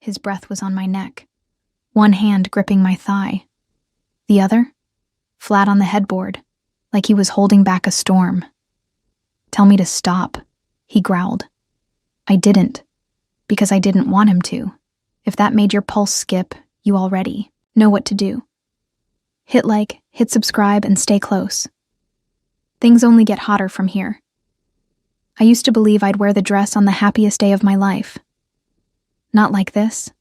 His breath was on my neck, one hand gripping my thigh, the other flat on the headboard, like he was holding back a storm. "Tell me to stop," he growled. I didn't, because I didn't want him to. If that made your pulse skip, you already know what to do. Hit like, hit subscribe, and stay close. Things only get hotter from here. I used to believe I'd wear the dress on the happiest day of my life. Not like this.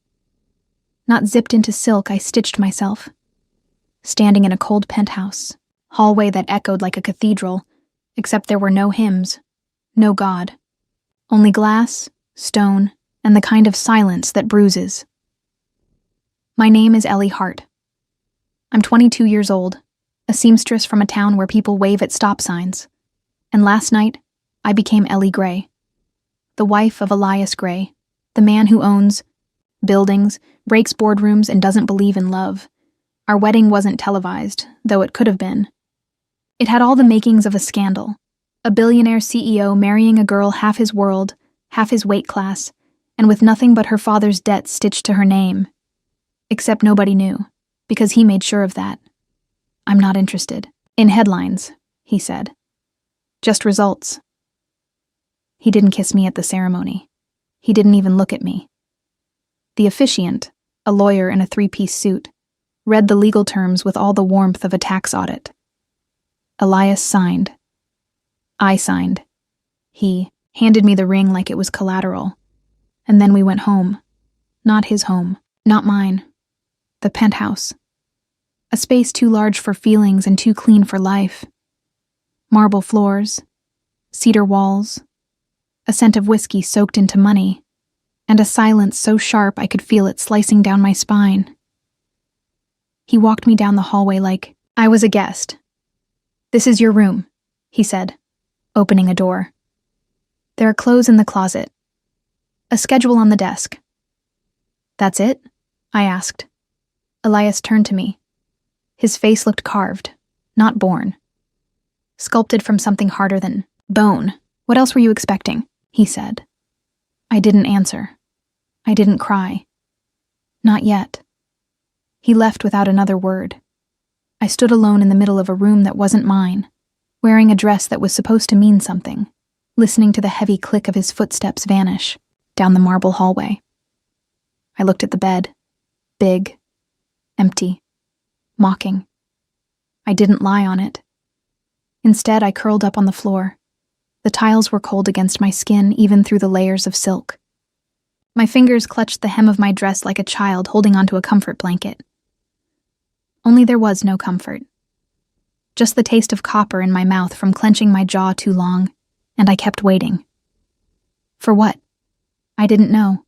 Not zipped into silk, I stitched myself. Standing in a cold penthouse, hallway that echoed like a cathedral, except there were no hymns, no God. Only glass, stone, and the kind of silence that bruises. My name is Ellie Hart. I'm 22 years old, a seamstress from a town where people wave at stop signs. And last night, I became Ellie Gray, the wife of Elias Gray, the man who owns buildings, breaks boardrooms, and doesn't believe in love. Our wedding wasn't televised, though it could have been. It had all the makings of a scandal. A billionaire CEO marrying a girl half his world, half his weight class, and with nothing but her father's debt stitched to her name. Except nobody knew, because he made sure of that. "I'm not interested in headlines," he said. "Just results." He didn't kiss me at the ceremony. He didn't even look at me. The officiant, a lawyer in a three-piece suit, read the legal terms with all the warmth of a tax audit. Elias signed. I signed. He handed me the ring like it was collateral. And then we went home. Not his home. Not mine. The penthouse. A space too large for feelings and too clean for life. Marble floors. Cedar walls. A scent of whiskey soaked into money. And a silence so sharp I could feel it slicing down my spine. He walked me down the hallway like I was a guest. "This is your room," he said, opening a door. "There are clothes in the closet. A schedule on the desk." "That's it?" I asked. Elias turned to me. His face looked carved, not born. "Sculpted from something harder than bone. What else were you expecting?" he said. I didn't answer. I didn't cry. Not yet. He left without another word. I stood alone in the middle of a room that wasn't mine, wearing a dress that was supposed to mean something, listening to the heavy click of his footsteps vanish down the marble hallway. I looked at the bed, big, empty, mocking. I didn't lie on it. Instead, I curled up on the floor. The tiles were cold against my skin, even through the layers of silk. My fingers clutched the hem of my dress like a child holding onto a comfort blanket. Only there was no comfort. Just the taste of copper in my mouth from clenching my jaw too long, and I kept waiting. For what? I didn't know.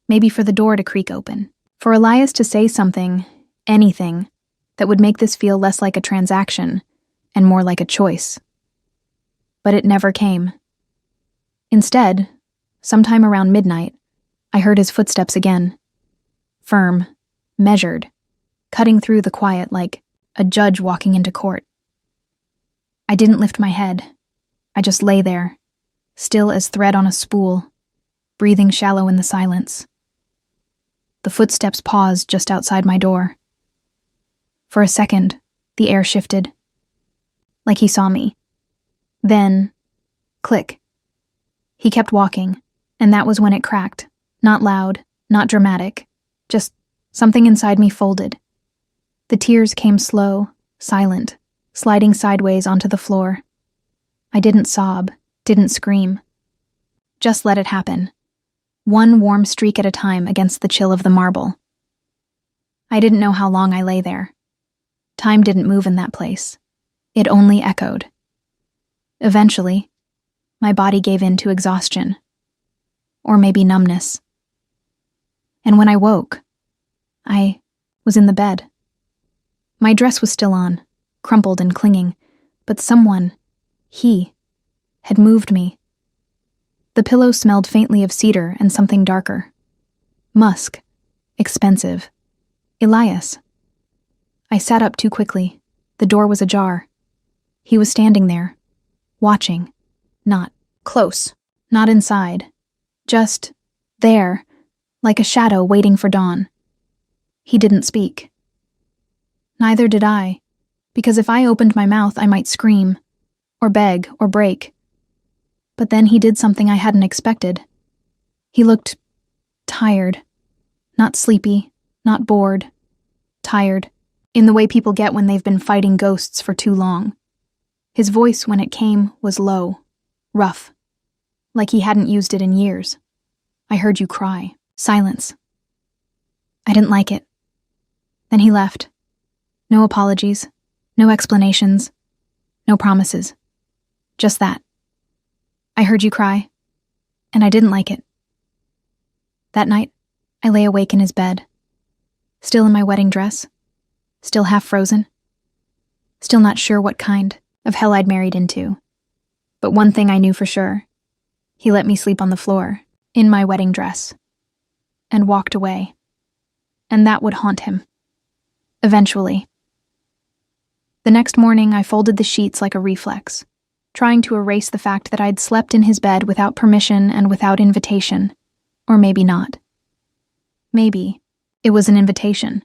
Maybe for the door to creak open. For Elias to say something, anything, that would make this feel less like a transaction and more like a choice. But it never came. Instead, sometime around midnight, I heard his footsteps again. Firm, measured, cutting through the quiet like a judge walking into court. I didn't lift my head. I just lay there, still as thread on a spool, breathing shallow in the silence. The footsteps paused just outside my door. For a second, the air shifted, like he saw me. Then, click. He kept walking, and that was when it cracked. Not loud, not dramatic, just something inside me folded. The tears came slow, silent, sliding sideways onto the floor. I didn't sob, didn't scream. Just let it happen. One warm streak at a time against the chill of the marble. I didn't know how long I lay there. Time didn't move in that place. It only echoed. Eventually, my body gave in to exhaustion. Or maybe numbness. And when I woke, I was in the bed. My dress was still on, crumpled and clinging, but someone, he, had moved me. The pillow smelled faintly of cedar and something darker. Musk. Expensive. Elias. I sat up too quickly. The door was ajar. He was standing there, watching. Not close, not inside. Just there, like a shadow waiting for dawn. He didn't speak. Neither did I, because if I opened my mouth, I might scream, or beg, or break. But then he did something I hadn't expected. He looked tired. Not sleepy, not bored. Tired, in the way people get when they've been fighting ghosts for too long. His voice, when it came, was low, rough, like he hadn't used it in years. I heard you cry. Silence. I didn't like it. Then he left. No apologies, no explanations, no promises. Just that. I heard you cry, and I didn't like it. That night, I lay awake in his bed, still in my wedding dress, still half frozen, still not sure what kind of hell I'd married into. But one thing I knew for sure: he let me sleep on the floor, in my wedding dress, and walked away. And that would haunt him. Eventually. The next morning, I folded the sheets like a reflex, trying to erase the fact that I'd slept in his bed without permission and without invitation. Or maybe not. Maybe it was an invitation.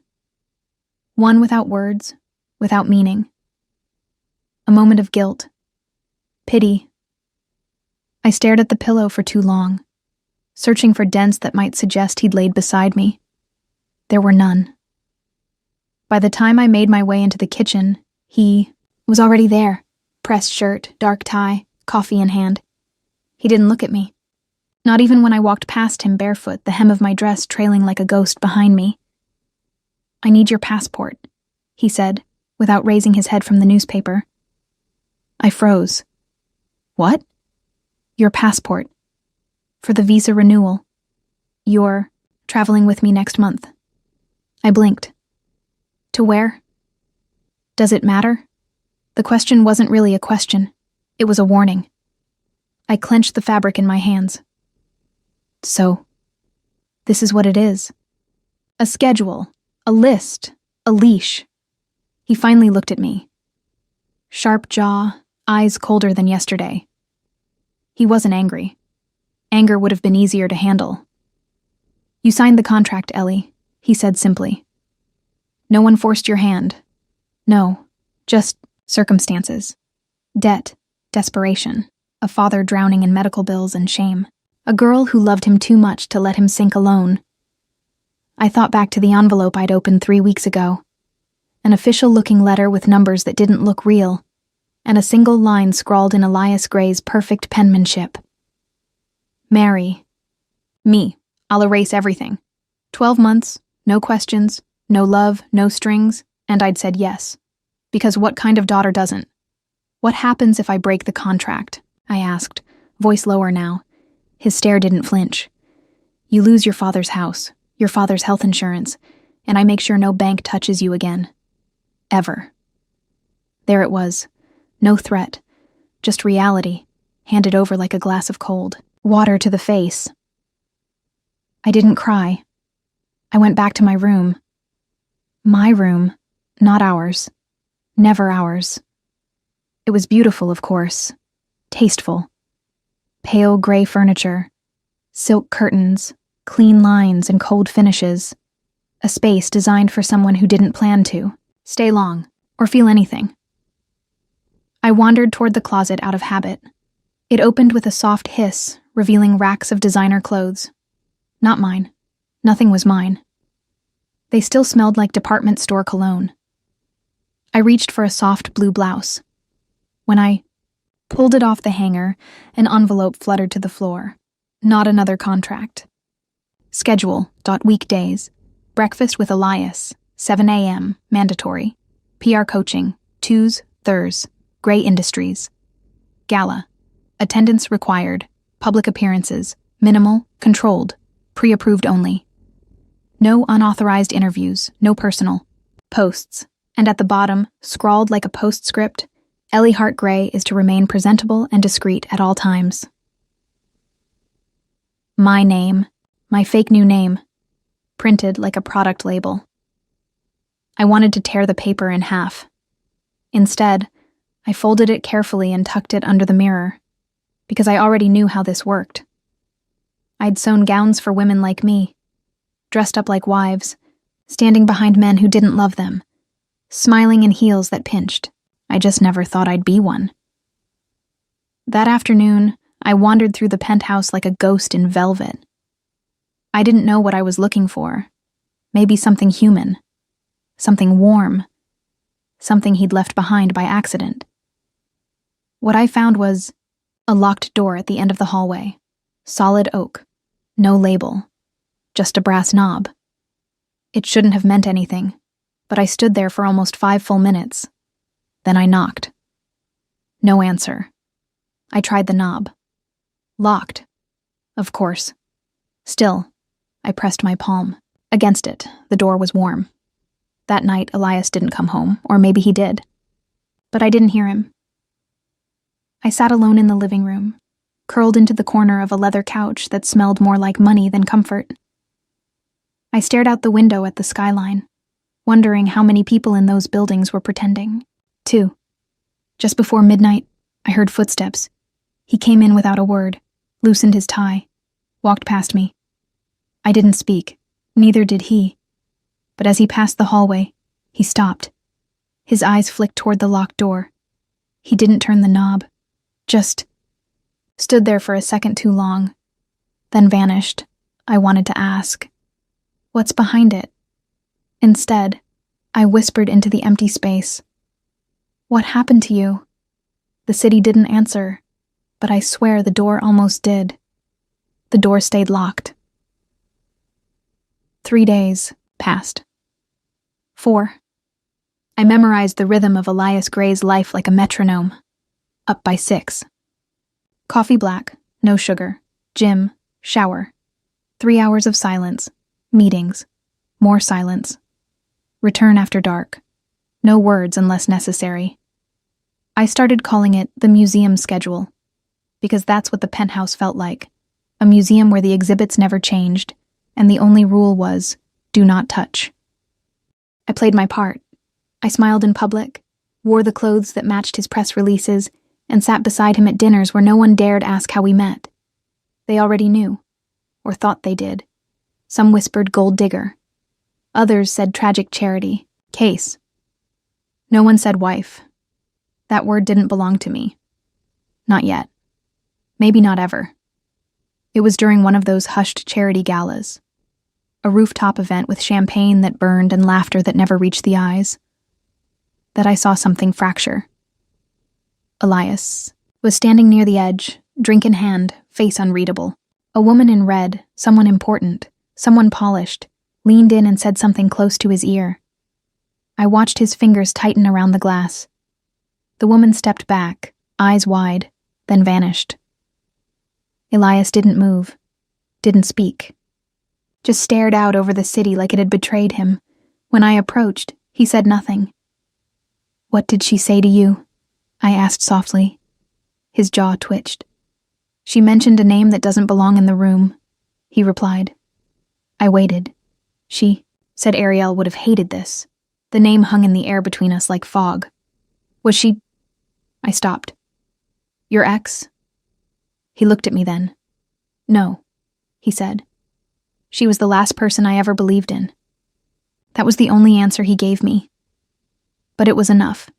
One without words, without meaning. A moment of guilt. Pity. I stared at the pillow for too long, searching for dents that might suggest he'd laid beside me. There were none. By the time I made my way into the kitchen, he was already there, pressed shirt, dark tie, coffee in hand. He didn't look at me. Not even when I walked past him barefoot, the hem of my dress trailing like a ghost behind me. "I need your passport," he said, without raising his head from the newspaper. I froze. "What?" "Your passport. For the visa renewal. You're traveling with me next month." I blinked. "To where?" "Does it matter?" The question wasn't really a question. It was a warning. I clenched the fabric in my hands. "So, this is what it is. A schedule, a list, a leash." He finally looked at me. Sharp jaw, eyes colder than yesterday. He wasn't angry. Anger would have been easier to handle. "You signed the contract, Ellie," he said simply. "No one forced your hand. No, just circumstances. Debt, desperation, a father drowning in medical bills and shame. A girl who loved him too much to let him sink alone." I thought back to the envelope I'd opened 3 weeks ago. An official-looking letter with numbers that didn't look real, and a single line scrawled in Elias Gray's perfect penmanship. "Marry me. I'll erase everything. 12 months, no questions, no love, no strings," and I'd said yes. Because what kind of daughter doesn't? "What happens if I break the contract?" I asked, voice lower now. His stare didn't flinch. "You lose your father's house, your father's health insurance, and I make sure no bank touches you again. Ever." There it was. No threat. Just reality, handed over like a glass of cold water to the face. I didn't cry. I went back to my room. My room, not ours. Never ours. It was beautiful, of course. Tasteful. Pale gray furniture, silk curtains, clean lines and cold finishes. A space designed for someone who didn't plan to stay long or feel anything. I wandered toward the closet out of habit. It opened with a soft hiss, revealing racks of designer clothes. Not mine. Nothing was mine. They still smelled like department store cologne. I reached for a soft blue blouse. When I pulled it off the hanger, an envelope fluttered to the floor. Not another contract. Schedule. Weekdays. Breakfast with Elias. 7 a.m. Mandatory. PR coaching. Tues, Thurs. Gray Industries. Gala. Attendance required. Public appearances. Minimal. Controlled. Pre-approved only. No unauthorized interviews. No personal. Posts. And at the bottom, scrawled like a postscript, "Ellie Hart Gray is to remain presentable and discreet at all times." My name, my fake new name, printed like a product label. I wanted to tear the paper in half. Instead, I folded it carefully and tucked it under the mirror, because I already knew how this worked. I'd sewn gowns for women like me, dressed up like wives, standing behind men who didn't love them, smiling in heels that pinched. I just never thought I'd be one. That afternoon, I wandered through the penthouse like a ghost in velvet. I didn't know what I was looking for. Maybe something human, something warm, something he'd left behind by accident. What I found was a locked door at the end of the hallway, solid oak, no label, just a brass knob. It shouldn't have meant anything, but I stood there for almost 5 full minutes. Then I knocked. No answer. I tried the knob. Locked. Of course. Still, I pressed my palm. Against it, the door was warm. That night, Elias didn't come home, or maybe he did. But I didn't hear him. I sat alone in the living room, curled into the corner of a leather couch that smelled more like money than comfort. I stared out the window at the skyline, wondering how many people in those buildings were pretending. 2. Just before midnight, I heard footsteps. He came in without a word, loosened his tie, walked past me. I didn't speak, neither did he. But as he passed the hallway, he stopped. His eyes flicked toward the locked door. He didn't turn the knob, just stood there for a second too long, then vanished. I wanted to ask, "What's behind it?" Instead, I whispered into the empty space, "What happened to you?" The city didn't answer, but I swear the door almost did. The door stayed locked. 3 days passed. 4. I memorized the rhythm of Elias Gray's life like a metronome. Up by 6. Coffee black, no sugar, gym, shower. 3 hours of silence, meetings, more silence. Return after dark. No words unless necessary. I started calling it the museum schedule, because that's what the penthouse felt like, a museum where the exhibits never changed, and the only rule was, do not touch. I played my part. I smiled in public, wore the clothes that matched his press releases, and sat beside him at dinners where no one dared ask how we met. They already knew, or thought they did. Some whispered gold digger. Others said tragic charity, case. No one said wife. That word didn't belong to me. Not yet. Maybe not ever. It was during one of those hushed charity galas. A rooftop event with champagne that burned and laughter that never reached the eyes, that I saw something fracture. Elias was standing near the edge, drink in hand, face unreadable. A woman in red, someone important, someone polished, leaned in and said something close to his ear. I watched his fingers tighten around the glass. The woman stepped back, eyes wide, then vanished. Elias didn't move, didn't speak. Just stared out over the city like it had betrayed him. When I approached, he said nothing. "What did she say to you?" I asked softly. His jaw twitched. "She mentioned a name that doesn't belong in the room," he replied. I waited. "She," said Ariel, would have hated this. The name hung in the air between us like fog. "Was she—" I stopped. "Your ex?" He looked at me then. "No," he said. "She was the last person I ever believed in." That was the only answer he gave me. But it was enough.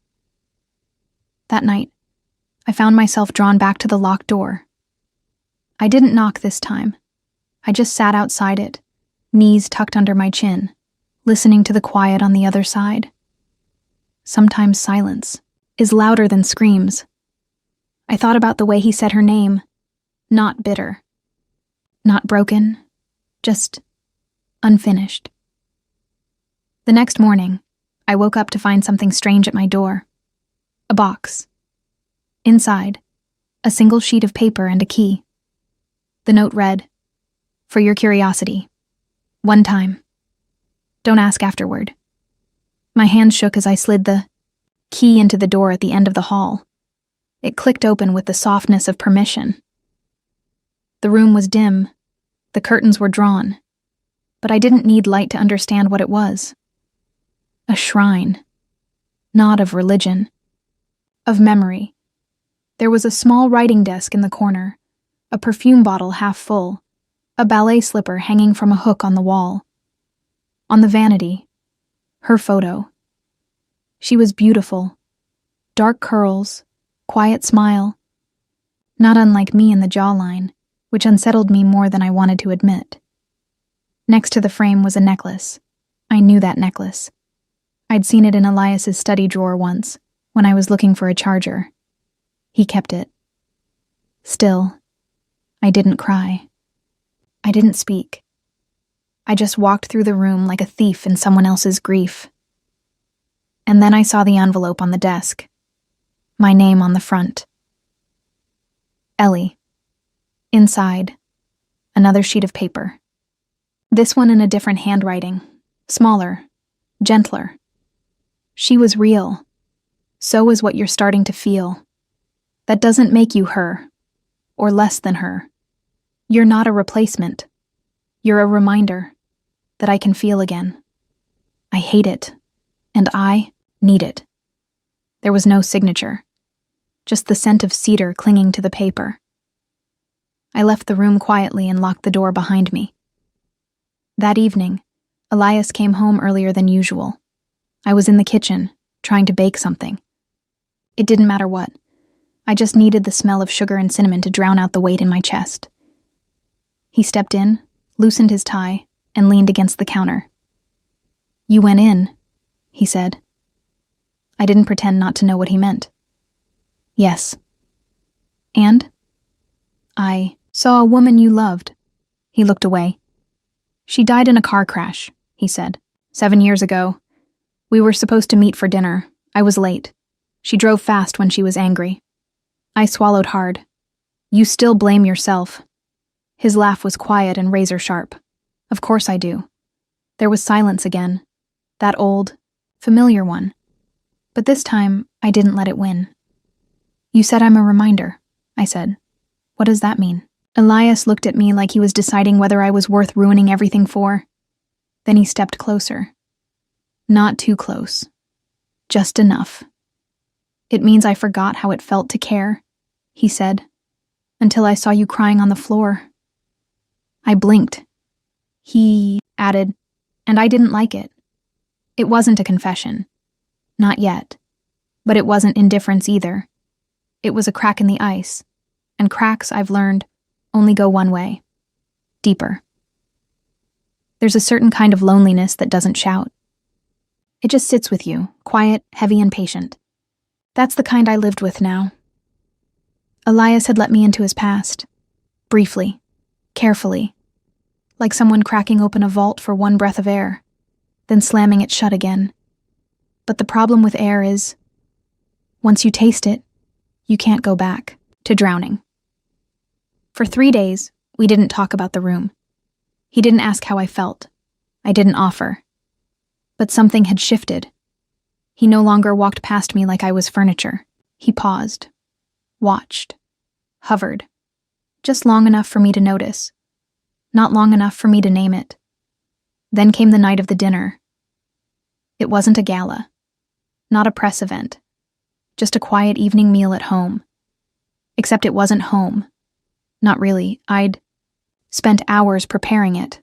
That night, I found myself drawn back to the locked door. I didn't knock this time. I just sat outside it, knees tucked under my chin, listening to the quiet on the other side. Sometimes silence is louder than screams. I thought about the way he said her name. Not bitter. Not broken. Just unfinished. The next morning, I woke up to find something strange at my door. A box. Inside, a single sheet of paper and a key. The note read, "For your curiosity. One time. Don't ask afterward." My hand shook as I slid the key into the door at the end of the hall. It clicked open with the softness of permission. The room was dim. The curtains were drawn. But I didn't need light to understand what it was. A shrine. Not of religion. Of memory. There was a small writing desk in the corner, a perfume bottle half full, a ballet slipper hanging from a hook on the wall, On the vanity, her photo. She was beautiful. Dark curls, quiet smile. Not unlike me in the jawline, which unsettled me more than I wanted to admit. Next to the frame was a necklace. I knew that necklace. I'd seen it in Elias's study drawer once, when I was looking for a charger. He kept it. Still, I didn't cry. I didn't speak. I just walked through the room like a thief in someone else's grief. And then I saw the envelope on the desk. My name on the front. Ellie. Inside, another sheet of paper. This one in a different handwriting, smaller, gentler. She was real. So was what you're starting to feel. That doesn't make you her, or less than her. You're not a replacement. You're a reminder that I can feel again. I hate it, and I need it. There was no signature, just the scent of cedar clinging to the paper. I left the room quietly and locked the door behind me. That evening, Elias came home earlier than usual. I was in the kitchen, trying to bake something. It didn't matter what. I just needed the smell of sugar and cinnamon to drown out the weight in my chest. He stepped in, loosened his tie, and leaned against the counter. "You went in," he said. I didn't pretend not to know what he meant. "Yes." "And?" "I saw a woman you loved." He looked away. "She died in a car crash," he said. 7 years ago. We were supposed to meet for dinner. I was late. She drove fast when she was angry. I swallowed hard. "You still blame yourself." His laugh was quiet and razor sharp. "Of course I do." There was silence again. That old, familiar one. But this time, I didn't let it win. "You said I'm a reminder," I said. "What does that mean?" Elias looked at me like he was deciding whether I was worth ruining everything for. Then he stepped closer. Not too close. Just enough. "It means I forgot how it felt to care," he said, "until I saw you crying on the floor." I blinked. He added, "And I didn't like it." It wasn't a confession. Not yet. But it wasn't indifference either. It was a crack in the ice, and cracks, I've learned, only go one way. Deeper. There's a certain kind of loneliness that doesn't shout. It just sits with you, quiet, heavy, and patient. That's the kind I lived with now. Elias had let me into his past. Briefly. Carefully. Like someone cracking open a vault for one breath of air, then slamming it shut again. But the problem with air is, once you taste it, you can't go back to drowning. For 3 days, we didn't talk about the room. He didn't ask how I felt. I didn't offer. But something had shifted. He no longer walked past me like I was furniture. He paused, watched, hovered, just long enough for me to notice, not long enough for me to name it. Then came the night of the dinner. It wasn't a gala, not a press event, just a quiet evening meal at home. Except it wasn't home. Not really. I'd spent hours preparing it.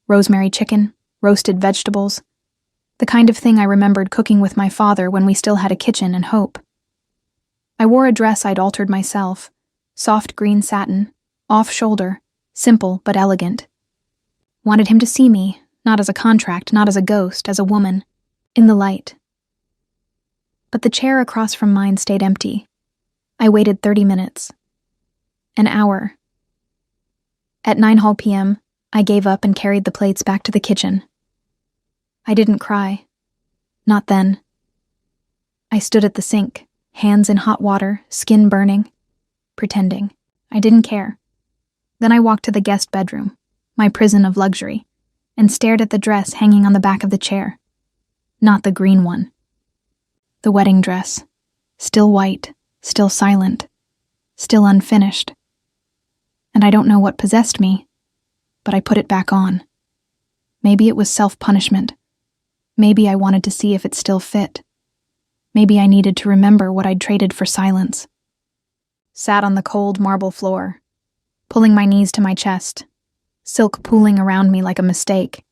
Rosemary chicken, roasted vegetables, the kind of thing I remembered cooking with my father when we still had a kitchen and hope. I wore a dress I'd altered myself, soft green satin, off-shoulder, simple but elegant. Wanted him to see me, not as a contract, not as a ghost, as a woman, in the light. But the chair across from mine stayed empty. I waited 30 minutes. An hour. At 9 p.m., I gave up and carried the plates back to the kitchen. I didn't cry. Not then. I stood at the sink, hands in hot water, skin burning, pretending. I didn't care. Then I walked to the guest bedroom, my prison of luxury, and stared at the dress hanging on the back of the chair. Not the green one. The wedding dress. Still white, still silent, still unfinished. And I don't know what possessed me, but I put it back on. Maybe it was self-punishment. Maybe I wanted to see if it still fit. Maybe I needed to remember what I'd traded for silence. Sat on the cold marble floor, pulling my knees to my chest, silk pooling around me like a mistake.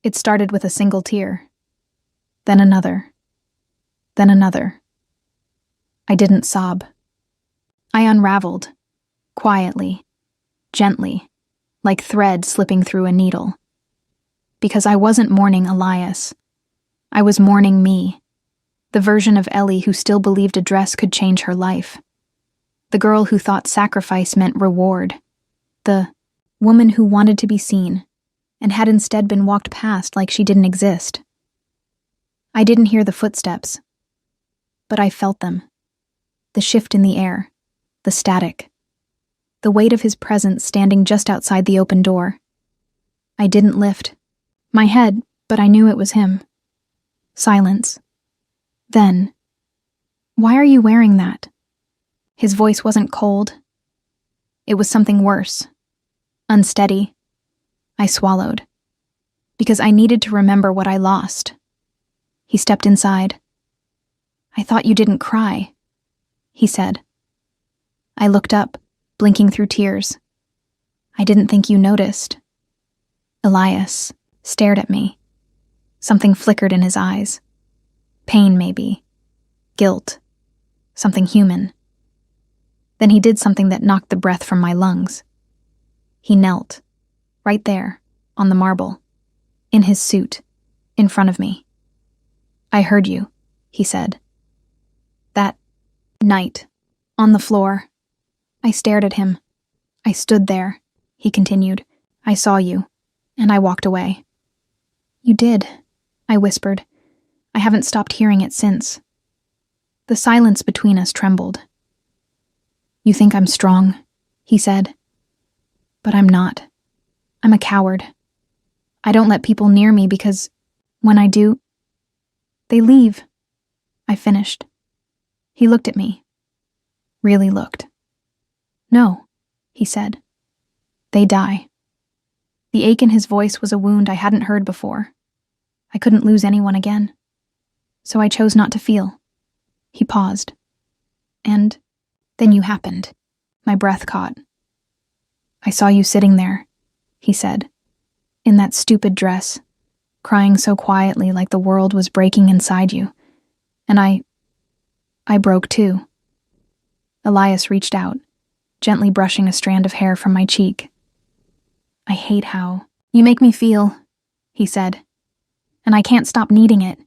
It started with a single tear. Then another. Then another. I didn't sob. I unraveled. Quietly. Gently. Like thread slipping through a needle. Because I wasn't mourning Elias. I was mourning me. The version of Ellie who still believed a dress could change her life. The girl who thought sacrifice meant reward. The woman who wanted to be seen, and had instead been walked past like she didn't exist. I didn't hear the footsteps, but I felt them. The shift in the air, the static, the weight of his presence standing just outside the open door. I didn't lift my head, but I knew it was him. Silence. Then, "Why are you wearing that?" His voice wasn't cold. It was something worse. Unsteady. I swallowed. Because I needed to remember what I lost. He stepped inside. "I thought you didn't cry," he said. I looked up, blinking through tears. "I didn't think you noticed." Elias stared at me. Something flickered in his eyes. Pain, maybe. Guilt. Something human. Then he did something that knocked the breath from my lungs. He knelt, right there, on the marble, in his suit, in front of me. "I heard you," he said. "That night, on the floor." I stared at him. "I stood there," he continued. "I saw you, and I walked away." "You did," I whispered. I haven't stopped hearing it since. The silence between us trembled. "You think I'm strong," he said. "But I'm not. I'm a coward. I don't let people near me because, when I do, they leave," I finished. He looked at me. Really looked. "No," he said. "They die." The ache in his voice was a wound I hadn't heard before. I couldn't lose anyone again. So I chose not to feel. He paused. "And then you happened." My breath caught. "I saw you sitting there," he said, "in that stupid dress, crying so quietly like the world was breaking inside you. And I broke too." Elias reached out, gently brushing a strand of hair from my cheek. "I hate how you make me feel," he said, "and I can't stop needing it."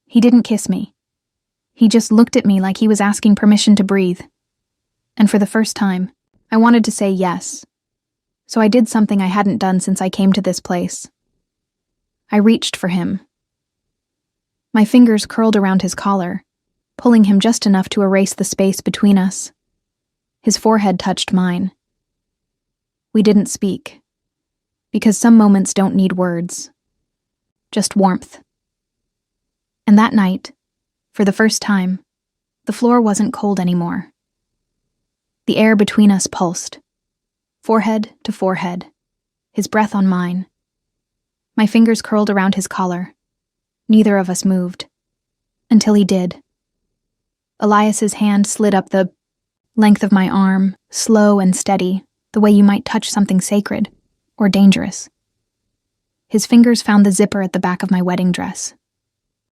He didn't kiss me. He just looked at me like he was asking permission to breathe. And for the first time, I wanted to say yes. So I did something I hadn't done since I came to this place. I reached for him. My fingers curled around his collar, pulling him just enough to erase the space between us. His forehead touched mine. We didn't speak, because some moments don't need words. Just warmth. And that night, for the first time, the floor wasn't cold anymore. The air between us pulsed, forehead to forehead, his breath on mine. My fingers curled around his collar. Neither of us moved. Until he did. Elias's hand slid up the length of my arm, slow and steady, the way you might touch something sacred or dangerous. His fingers found the zipper at the back of my wedding dress.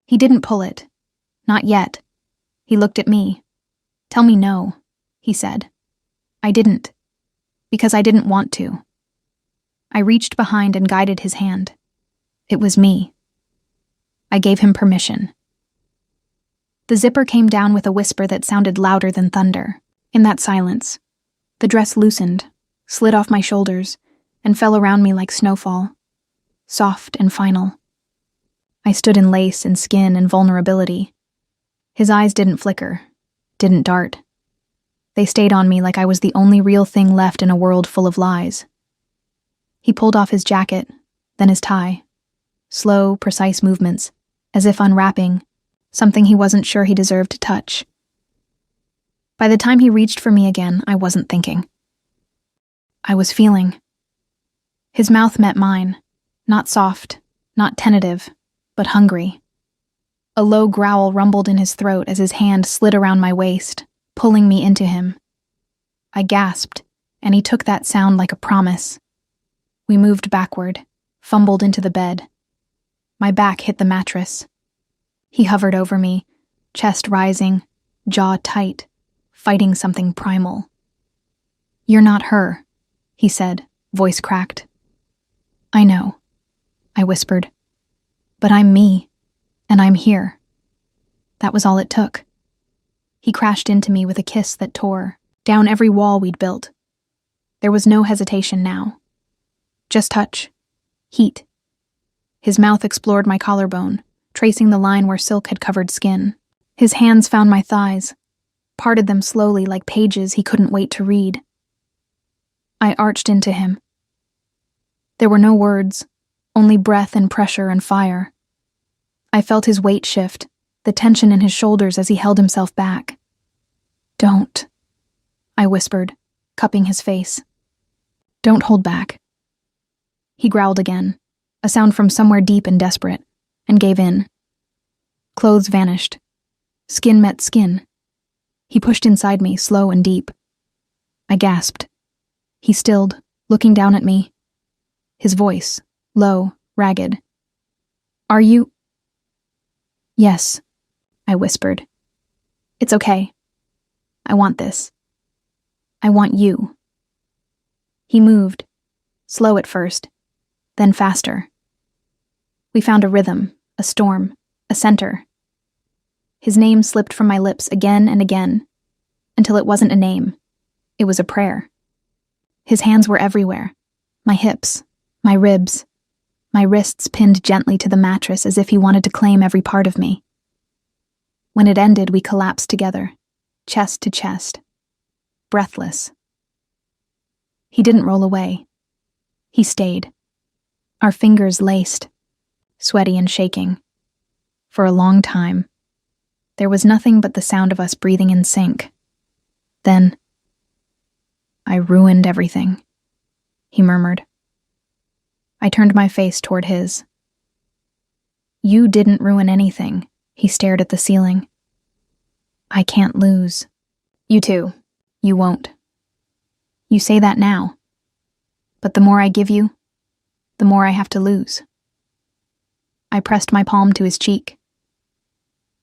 He didn't pull it. Not yet. He looked at me. "Tell me no," he said. I didn't. Because I didn't want to. I reached behind and guided his hand. It was me. I gave him permission. The zipper came down with a whisper that sounded louder than thunder. In that silence, the dress loosened, slid off my shoulders, and fell around me like snowfall. Soft and final. I stood in lace and skin and vulnerability. His eyes didn't flicker, didn't dart. They stayed on me like I was the only real thing left in a world full of lies. He pulled off his jacket, then his tie. Slow, precise movements, as if unwrapping something he wasn't sure he deserved to touch. By the time he reached for me again, I wasn't thinking. I was feeling. His mouth met mine, not soft, not tentative, but hungry. A low growl rumbled in his throat as his hand slid around my waist, pulling me into him. I gasped, and he took that sound like a promise. We moved backward, fumbled into the bed, My back hit the mattress. He hovered over me, chest rising, jaw tight, fighting something primal. "You're not her," he said, voice cracked. "I know," I whispered. "But I'm me, and I'm here." That was all it took. He crashed into me with a kiss that tore down every wall we'd built. There was no hesitation now. Just touch. Heat. His mouth explored my collarbone, tracing the line where silk had covered skin. His hands found my thighs, parted them slowly like pages he couldn't wait to read. I arched into him. There were no words, only breath and pressure and fire. I felt his weight shift, the tension in his shoulders as he held himself back. "Don't," I whispered, cupping his face. "Don't hold back." He growled again, a sound from somewhere deep and desperate, and gave in. Clothes vanished. Skin met skin. He pushed inside me, slow and deep. I gasped. He stilled, looking down at me. His voice, low, ragged. "Are you—" "Yes," I whispered. "It's okay. I want this. I want you." He moved, slow at first, then faster. We found a rhythm, a storm, a center. His name slipped from my lips again and again, until it wasn't a name. It was a prayer. His hands were everywhere, my hips, my ribs, my wrists pinned gently to the mattress as if he wanted to claim every part of me. When it ended, we collapsed together, chest to chest, breathless. He didn't roll away. He stayed. Our fingers laced, sweaty and shaking. For a long time, there was nothing but the sound of us breathing in sync. Then, "I ruined everything," he murmured. I turned my face toward his. "You didn't ruin anything," he stared at the ceiling. "I can't lose." "You too. You won't." "You say that now. But the more I give you, the more I have to lose." I pressed my palm to his cheek.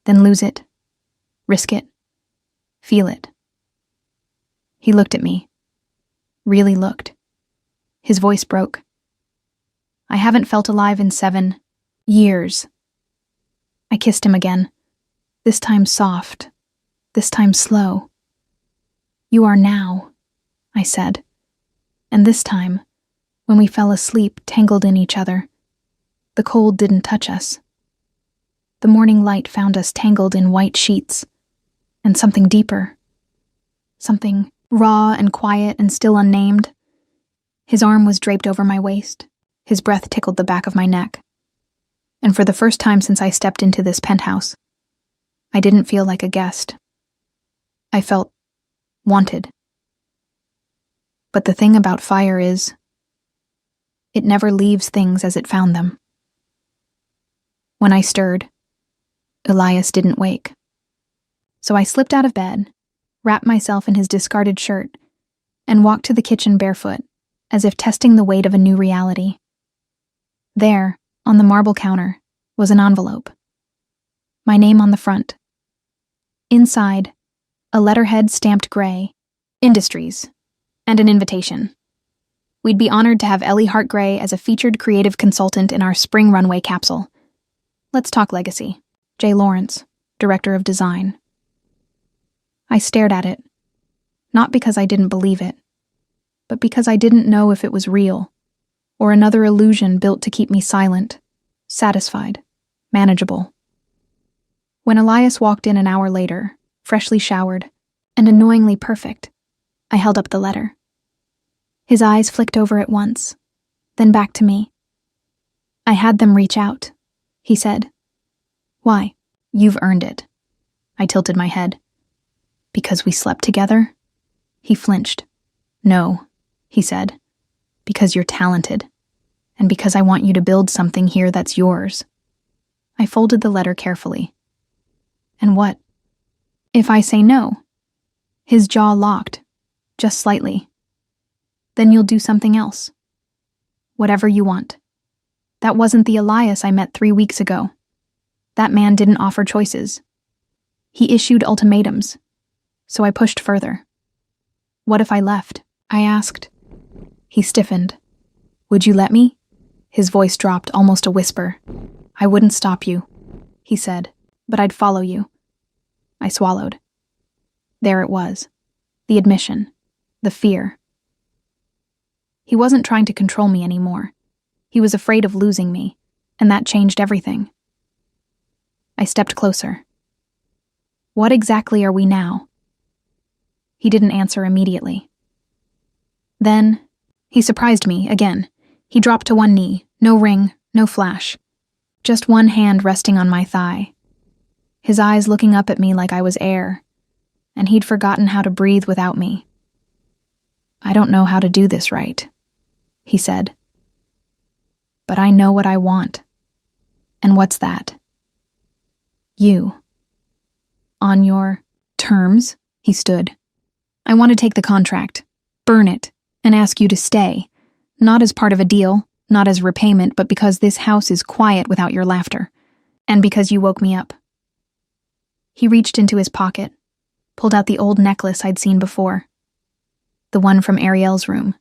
"Then lose it. Risk it. Feel it." He looked at me. Really looked. His voice broke. "I haven't felt alive in 7 years." I kissed him again. This time soft. This time slow. "You are now," I said. And this time, when we fell asleep tangled in each other, the cold didn't touch us. The morning light found us tangled in white sheets, and something deeper. Something raw and quiet and still unnamed. His arm was draped over my waist. His breath tickled the back of my neck. And for the first time since I stepped into this penthouse, I didn't feel like a guest. I felt wanted. But the thing about fire is, it never leaves things as it found them. When I stirred, Elias didn't wake. So I slipped out of bed, wrapped myself in his discarded shirt, and walked to the kitchen barefoot, as if testing the weight of a new reality. There, on the marble counter, was an envelope. My name on the front. Inside, a letterhead stamped gray, Industries, and an invitation. We'd be honored to have Ellie Hart Gray as a featured creative consultant in our spring runway capsule. Let's talk legacy. J. Lawrence, Director of Design. I stared at it, not because I didn't believe it, but because I didn't know if it was real, or another illusion built to keep me silent, satisfied, manageable. When Elias walked in an hour later, freshly showered, and annoyingly perfect, I held up the letter. His eyes flicked over it once, then back to me. "I had them reach out," he said. "Why?" "You've earned it." I tilted my head. "Because we slept together?" He flinched. "No," he said. "Because you're talented, and because I want you to build something here that's yours." I folded the letter carefully. "And what if I say no?" His jaw locked, just slightly. "Then you'll do something else. Whatever you want." That wasn't the Elias I met 3 weeks ago. That man didn't offer choices. He issued ultimatums, so I pushed further. What if I left? I asked. He stiffened. Would you let me? His voice dropped almost a whisper. I wouldn't stop you, he said, but I'd follow you. I swallowed. There it was. The admission. The fear. He wasn't trying to control me anymore. He was afraid of losing me, and that changed everything. I stepped closer. What exactly are we now? He didn't answer immediately. Then, he surprised me again. He dropped to one knee, no ring, no flash. Just one hand resting on my thigh. His eyes looking up at me like I was air, and he'd forgotten how to breathe without me. I don't know how to do this right, he said. But I know what I want. And what's that? You. On your terms, he stood. I want to take the contract, burn it, and ask you to stay. Not as part of a deal, not as repayment, but because this house is quiet without your laughter. And because you woke me up. He reached into his pocket, pulled out the old necklace I'd seen before. The one from Ariel's room.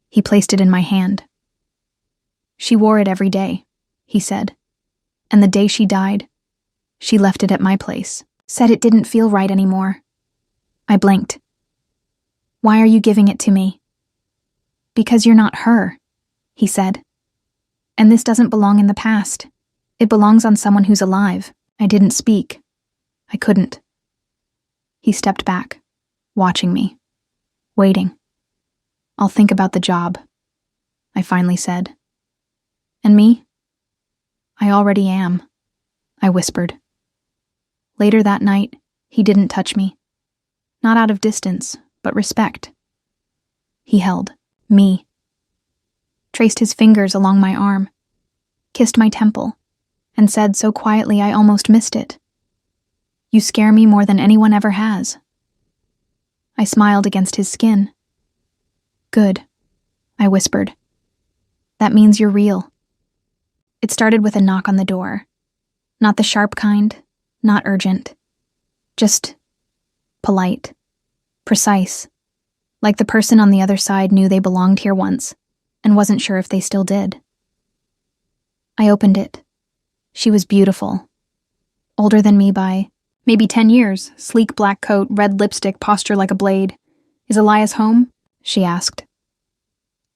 He placed it in my hand. She wore it every day, he said. And the day she died, she left it at my place. Said it didn't feel right anymore. I blinked. Why are you giving it to me? Because you're not her, he said. And this doesn't belong in the past. It belongs on someone who's alive. I didn't speak. I couldn't. He stepped back, watching me, waiting. I'll think about the job, I finally said. And me? I already am, I whispered. Later that night, he didn't touch me. Not out of distance, but respect. He held me, traced his fingers along my arm, kissed my temple, and said so quietly I almost missed it. You scare me more than anyone ever has. I smiled against his skin. Good, I whispered. That means you're real. It started with a knock on the door. Not the sharp kind, not urgent. Just polite, precise. Like the person on the other side knew they belonged here once, and wasn't sure if they still did. I opened it. She was beautiful. Older than me by maybe 10 years, sleek black coat, red lipstick, posture like a blade. Is Elias home? She asked.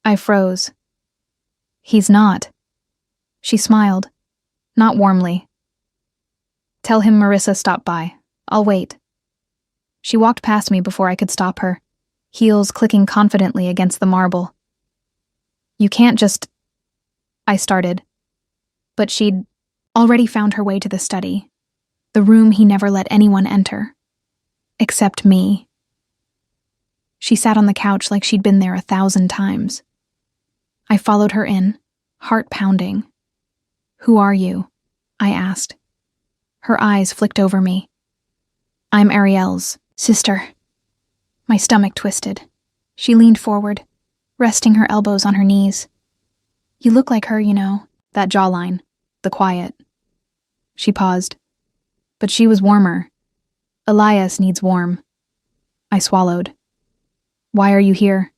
I froze. He's not. She smiled, not warmly. Tell him Marissa stopped by. I'll wait. She walked past me before I could stop her, heels clicking confidently against the marble. You can't just... I started. But she'd already found her way to the study, the room he never let anyone enter. Except me. She sat on the couch like she'd been there 1,000 times. I followed her in, heart pounding. Who are you? I asked. Her eyes flicked over me. I'm Ariel's sister. My stomach twisted. She leaned forward, resting her elbows on her knees. You look like her, you know, that jawline, the quiet. She paused. But she was warmer. Elias needs warm. I swallowed. Why are you here?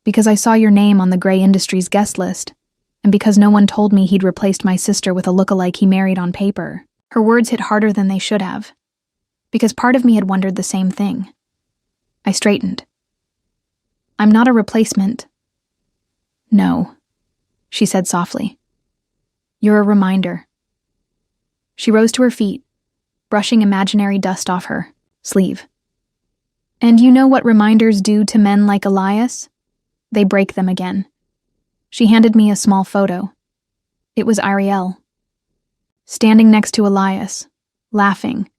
Because I saw your name on the Gray Industries guest list, and because no one told me he'd replaced my sister with a lookalike he married on paper. Her words hit harder than they should have, because part of me had wondered the same thing. I straightened. I'm not a replacement. No, she said softly. You're a reminder. She rose to her feet, brushing imaginary dust off her sleeve. And you know what reminders do to men like Elias? They break them again. She handed me a small photo. It was Ariel, standing next to Elias, laughing,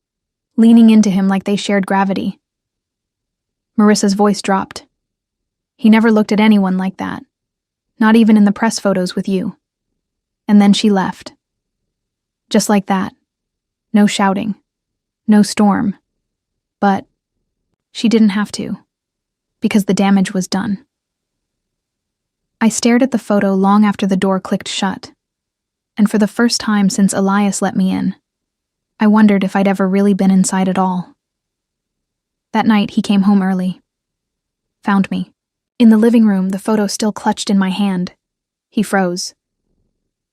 leaning into him like they shared gravity. Marissa's voice dropped. He never looked at anyone like that, not even in the press photos with you. And then she left. Just like that. No shouting. No storm. But she didn't have to, because the damage was done. I stared at the photo long after the door clicked shut, and for the first time since Elias let me in, I wondered if I'd ever really been inside at all. That night, he came home early. Found me. In the living room, the photo still clutched in my hand. He froze.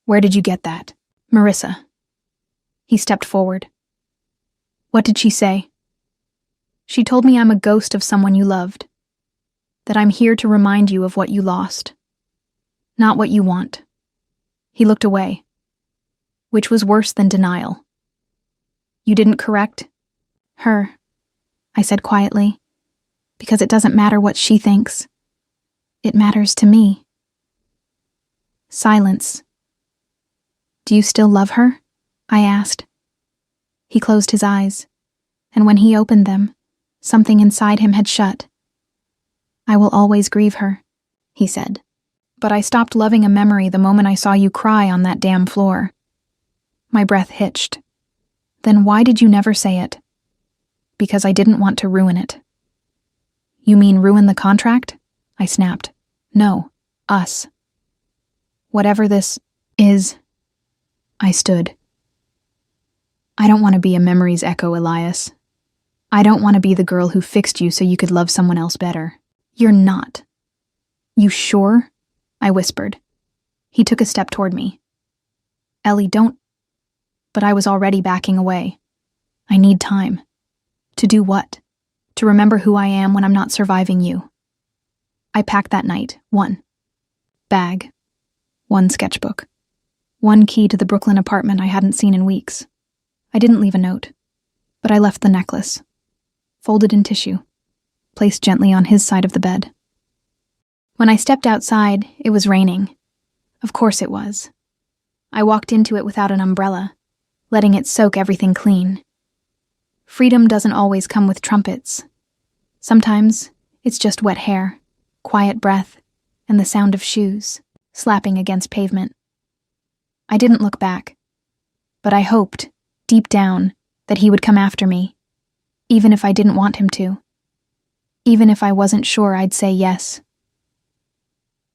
"Where did you get that?" "Marissa." He stepped forward. "What did she say?" "She told me I'm a ghost of someone you loved. That I'm here to remind you of what you lost. Not what you want." He looked away, which was worse than denial. "You didn't correct her," I said quietly, "because it doesn't matter what she thinks. It matters to me." Silence. "Do you still love her?" I asked. He closed his eyes, and when he opened them, something inside him had shut. "I will always grieve her," he said. "But I stopped loving a memory the moment I saw you cry on that damn floor." My breath hitched. "Then why did you never say it?" "Because I didn't want to ruin it." "You mean ruin the contract?" I snapped. "No, us. Whatever this is." I stood. "I don't want to be a memory's echo, Elias. I don't want to be the girl who fixed you so you could love someone else better. You're not." "You sure?" I whispered. He took a step toward me. "Ellie, don't..." But I was already backing away. "I need time." "To do what?" "To remember who I am when I'm not surviving you." I packed that night. 1 bag. 1 sketchbook. 1 key to the Brooklyn apartment I hadn't seen in weeks. I didn't leave a note, but I left the necklace, folded in tissue, placed gently on his side of the bed. When I stepped outside, it was raining. Of course it was. I walked into it without an umbrella, letting it soak everything clean. Freedom doesn't always come with trumpets. Sometimes it's just wet hair, quiet breath, and the sound of shoes slapping against pavement. I didn't look back, but I hoped, deep down, that he would come after me, even if I didn't want him to. Even if I wasn't sure I'd say yes.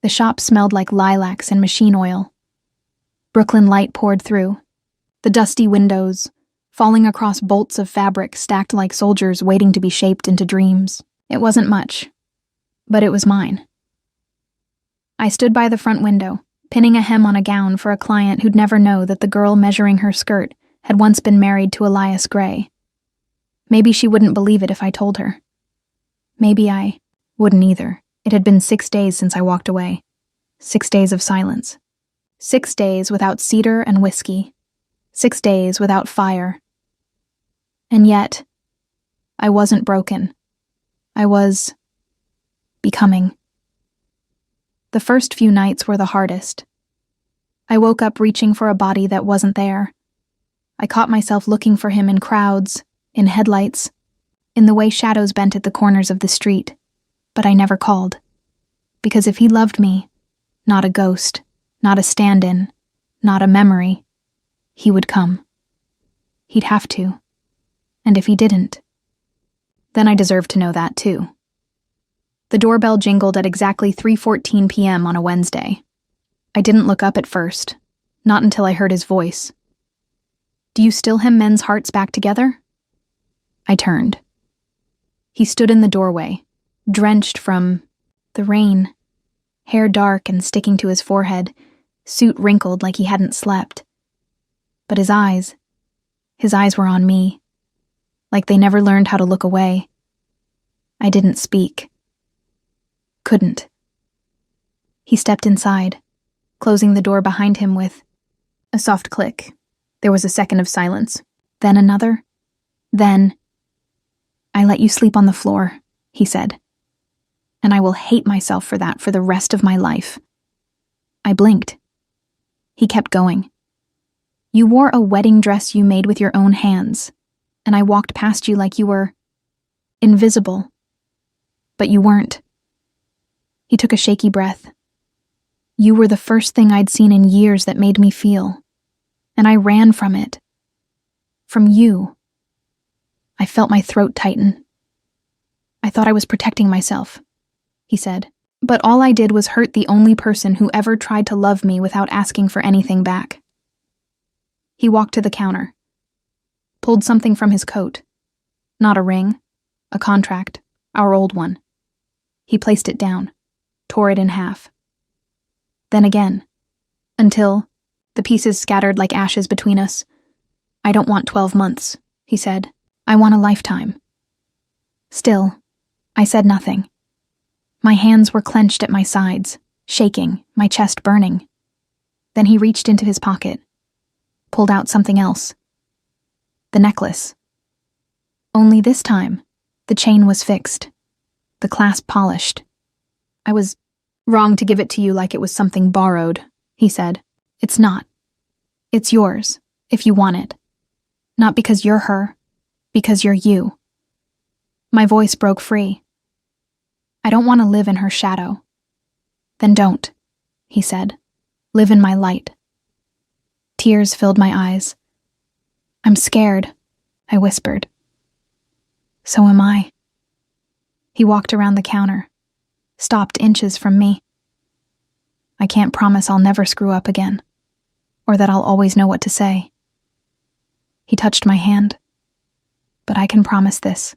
The shop smelled like lilacs and machine oil. Brooklyn light poured through. The dusty windows, falling across bolts of fabric stacked like soldiers waiting to be shaped into dreams. It wasn't much, but it was mine. I stood by the front window, pinning a hem on a gown for a client who'd never know that the girl measuring her skirt had once been married to Elias Gray. Maybe she wouldn't believe it if I told her. Maybe I wouldn't either. It had been 6 days since I walked away. 6 days of silence. 6 days without cedar and whiskey. 6 days without fire. And yet, I wasn't broken. I was becoming. The first few nights were the hardest. I woke up reaching for a body that wasn't there. I caught myself looking for him in crowds, in headlights, in the way shadows bent at the corners of the street. But I never called. Because if he loved me, not a ghost, not a stand-in, not a memory, he would come. He'd have to. And if he didn't, then I deserved to know that too. The doorbell jingled at exactly 3:14 p.m. on a Wednesday. I didn't look up at first, not until I heard his voice. "Do you still hem men's hearts back together?" I turned. He stood in the doorway, drenched from the rain, hair dark and sticking to his forehead, suit wrinkled like he hadn't slept. But his eyes were on me, like they never learned how to look away. I didn't speak. Couldn't. He stepped inside, closing the door behind him with a soft click. There was a second of silence, then another, then, "I let you sleep on the floor," he said. "And I will hate myself for that for the rest of my life." I blinked. He kept going. "You wore a wedding dress you made with your own hands, and I walked past you like you were invisible. But you weren't." He took a shaky breath. "You were the first thing I'd seen in years that made me feel, and I ran from it. From you." I felt my throat tighten. "I thought I was protecting myself," he said. But all I did was hurt the only person who ever tried to love me without asking for anything back. He walked to the counter, pulled something from his coat. Not a ring, a contract, our old one. He placed it down, tore it in half. Then again, until, the pieces scattered like ashes between us. I don't want 12 months, he said. I want a lifetime. Still, I said nothing. My hands were clenched at my sides, shaking, my chest burning. Then he reached into his pocket, pulled out something else. The necklace. Only this time, the chain was fixed, the clasp polished. I was wrong to give it to you like it was something borrowed, he said. It's not. It's yours, if you want it. Not because you're her, because you're you. My voice broke free. I don't want to live in her shadow. Then don't, he said. Live in my light. Tears filled my eyes. I'm scared, I whispered. So am I. He walked around the counter, stopped inches from me. I can't promise I'll never screw up again, or that I'll always know what to say. He touched my hand. But I can promise this.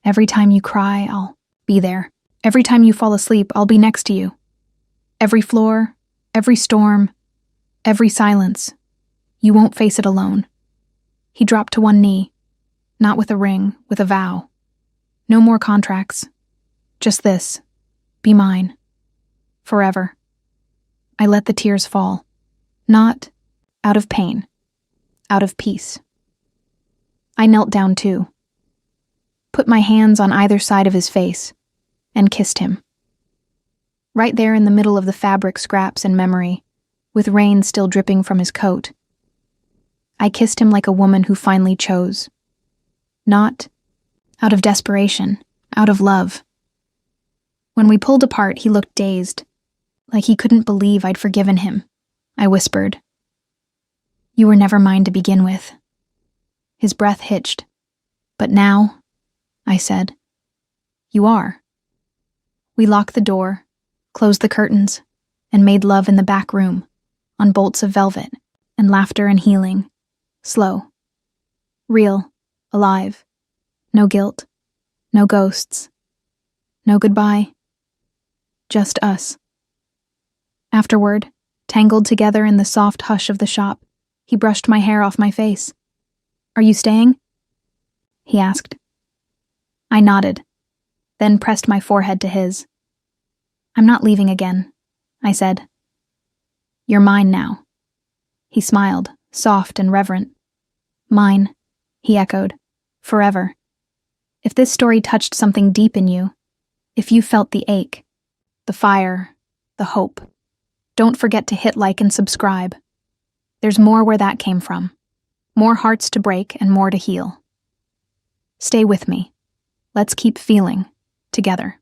Every time you cry, I'll be there. Every time you fall asleep, I'll be next to you. Every floor, every storm, every silence. You won't face it alone. He dropped to one knee, not with a ring, with a vow. No more contracts. Just this. Be mine. Forever. I let the tears fall. Not out of pain. Out of peace. I knelt down too. Put my hands on either side of his face and kissed him. Right there in the middle of the fabric scraps and memory, with rain still dripping from his coat. I kissed him like a woman who finally chose. Not out of desperation, out of love. When we pulled apart, he looked dazed, like he couldn't believe I'd forgiven him. I whispered. You were never mine to begin with. His breath hitched. But now, I said, you are. We locked the door, closed the curtains, and made love in the back room, on bolts of velvet, and laughter and healing. Slow. Real. Alive. No guilt. No ghosts. No goodbye. Just us. Afterward, tangled together in the soft hush of the shop, he brushed my hair off my face. Are you staying? He asked. I nodded, then pressed my forehead to his. I'm not leaving again, I said. You're mine now. He smiled, soft and reverent. Mine, he echoed, forever. If this story touched something deep in you, if you felt the ache, the fire, the hope, don't forget to hit like and subscribe. There's more where that came from. More hearts to break and more to heal. Stay with me. Let's keep feeling together.